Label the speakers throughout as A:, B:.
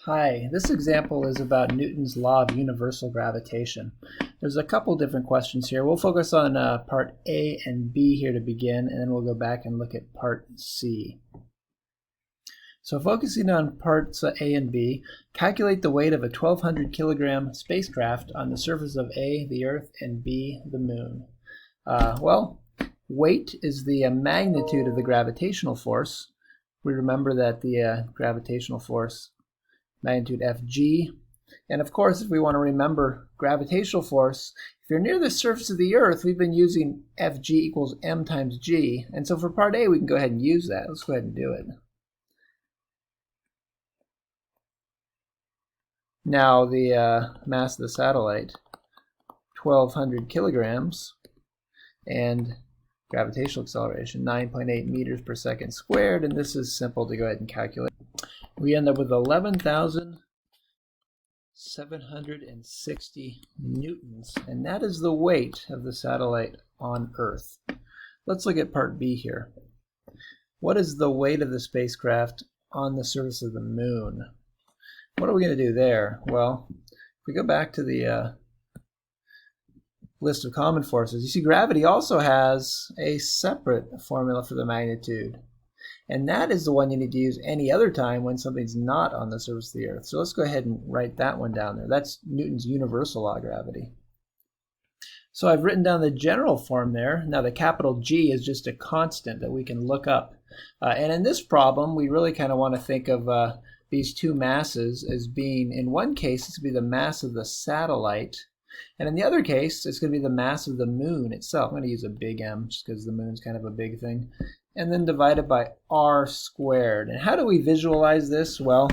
A: Hi, this example is about Newton's law of universal gravitation. There's a couple different questions here. We'll focus on part A and B here to begin, and then we'll go back and look at part C. So focusing on parts A and B, calculate the weight of a 1,200 kilogram spacecraft on the surface of A, the Earth, and B, the Moon. Weight is the magnitude of the gravitational force. We remember that the gravitational force magnitude Fg. And of course, if we want to remember gravitational force, if you're near the surface of the Earth, we've been using Fg equals m times g. And so for part A, we can go ahead and use that. Let's go ahead and do it. Now the mass of the satellite, 1,200 kilograms, and gravitational acceleration, 9.8 meters per second squared. And this is simple to go ahead and calculate. We end up with 11,760 newtons, and that is the weight of the satellite on Earth. Let's look at part B here. What is the weight of the spacecraft on the surface of the Moon? What are we going to do there? Well, if we go back to the list of common forces, you see gravity also has a separate formula for the magnitude. And that is the one you need to use any other time when something's not on the surface of the Earth. So let's go ahead and write that one down there. That's Newton's universal law of gravity. So I've written down the general form there. Now the capital G is just a constant that we can look up. And in this problem, we really kind of want to think of these two masses as being, in one case, it's going to be the mass of the satellite. And in the other case, it's going to be the mass of the Moon itself. I'm going to use a big M just because the Moon's kind of a big thing. And then divided by r squared. And how do we visualize this? Well,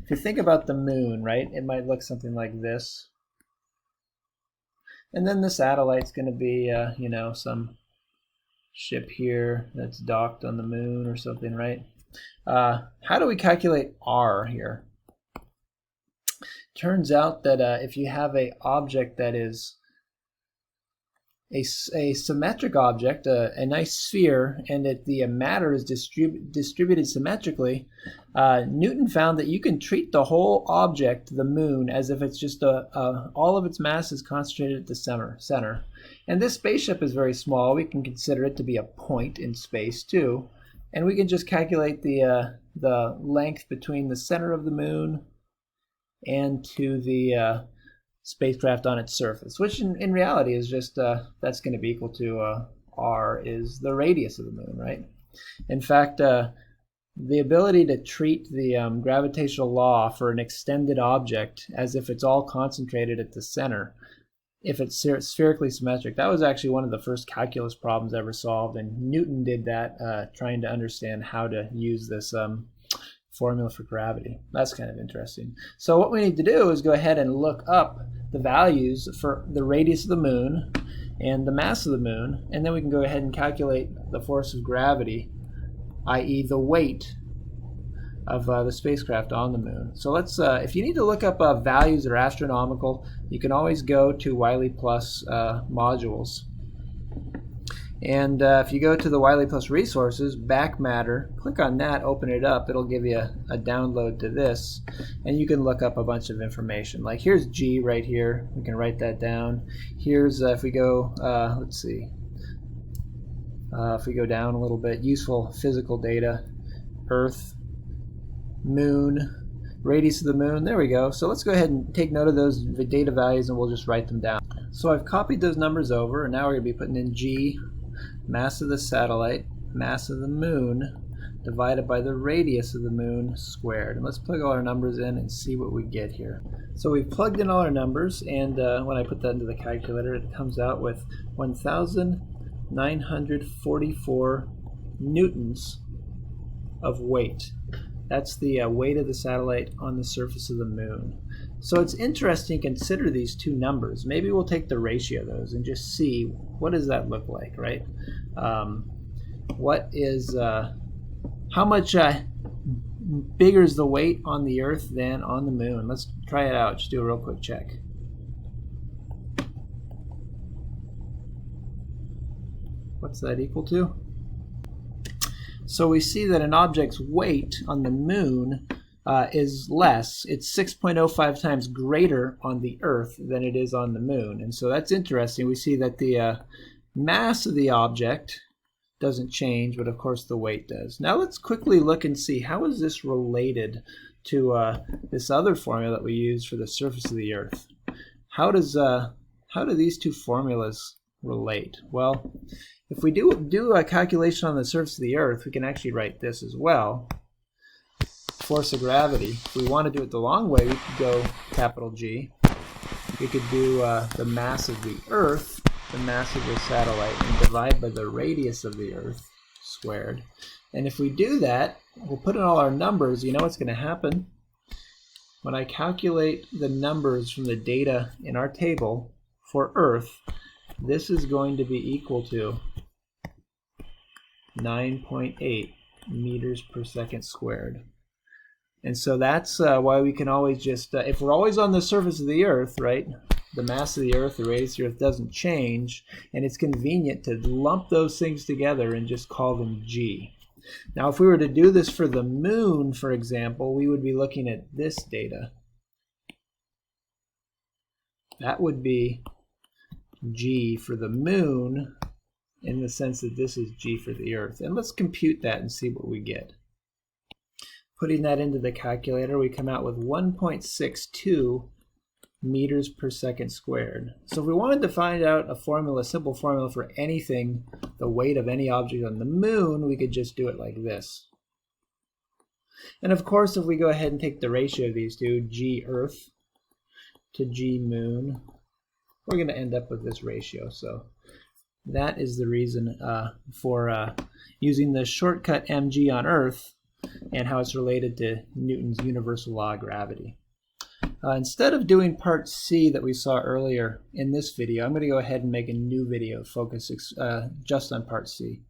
A: if you think about the Moon, right, it might look something like this. And then the satellite's going to be, some ship here that's docked on the Moon or something, right? How do we calculate r here? Turns out that if you have an object that is a symmetric object, a nice sphere, and that the matter is distributed symmetrically, Newton found that you can treat the whole object, the Moon, as if it's just all of its mass is concentrated at the center. And this spaceship is very small. We can consider it to be a point in space too, and we can just calculate the length between the center of the Moon and to the spacecraft on its surface, which in reality is just that's going to be equal to r is the radius of the Moon, right? In fact, the ability to treat the gravitational law for an extended object as if it's all concentrated at the center, if it's spherically symmetric, that was actually one of the first calculus problems ever solved, and Newton did that trying to understand how to use this formula for gravity. That's kind of interesting. So what we need to do is go ahead and look up the values for the radius of the Moon and the mass of the Moon, and then we can go ahead and calculate the force of gravity, i.e. the weight of the spacecraft on the Moon. So let's, if you need to look up values that are astronomical, you can always go to Wiley Plus modules. And if you go to the Wiley Plus resources, back matter, click on that, open it up, it'll give you a download to this, and you can look up a bunch of information. Like here's G right here, we can write that down. Here's, if we go, let's see, if we go down a little bit, useful physical data, Earth, Moon, radius of the Moon, there we go. So let's go ahead and take note of those data values and we'll just write them down. So I've copied those numbers over, and now we're going to be putting in G, mass of the satellite, mass of the Moon, divided by the radius of the Moon squared. And let's plug all our numbers in and see what we get here. So we've plugged in all our numbers, and when I put that into the calculator, it comes out with 1,944 newtons of weight. That's the weight of the satellite on the surface of the Moon. So it's interesting to consider these two numbers. Maybe we'll take the ratio of those and just see what does that look like, right? What is, how much bigger is the weight on the Earth than on the Moon? Let's try it out. Just do a real quick check. What's that equal to? So we see that an object's weight on the Moon is less. It's 6.05 times greater on the Earth than it is on the Moon. And so that's interesting. We see that the mass of the object doesn't change, but of course the weight does. Now let's quickly look and see how is this related to this other formula that we use for the surface of the Earth. How do these two formulas relate? Well, if we do a calculation on the surface of the Earth, we can actually write this as well. Force of gravity. If we want to do it the long way, we could go capital G. We could do the mass of the Earth, the mass of the satellite, and divide by the radius of the Earth squared. And if we do that, we'll put in all our numbers. You know what's going to happen? When I calculate the numbers from the data in our table for Earth, this is going to be equal to 9.8 meters per second squared. And so that's why we can always just, if we're always on the surface of the Earth, right, the mass of the Earth, the radius of the Earth doesn't change, and it's convenient to lump those things together and just call them G. Now, if we were to do this for the Moon, for example, we would be looking at this data. That would be G for the Moon in the sense that this is G for the Earth. And let's compute that and see what we get. Putting that into the calculator, we come out with 1.62 meters per second squared. So if we wanted to find out a formula, a simple formula for anything, the weight of any object on the Moon, we could just do it like this. And of course, if we go ahead and take the ratio of these two, G Earth to G Moon, we're going to end up with this ratio. So that is the reason for using the shortcut mg on Earth and how it's related to Newton's universal law of gravity. Instead of doing part C that we saw earlier in this video, I'm going to go ahead and make a new video focused just on part C.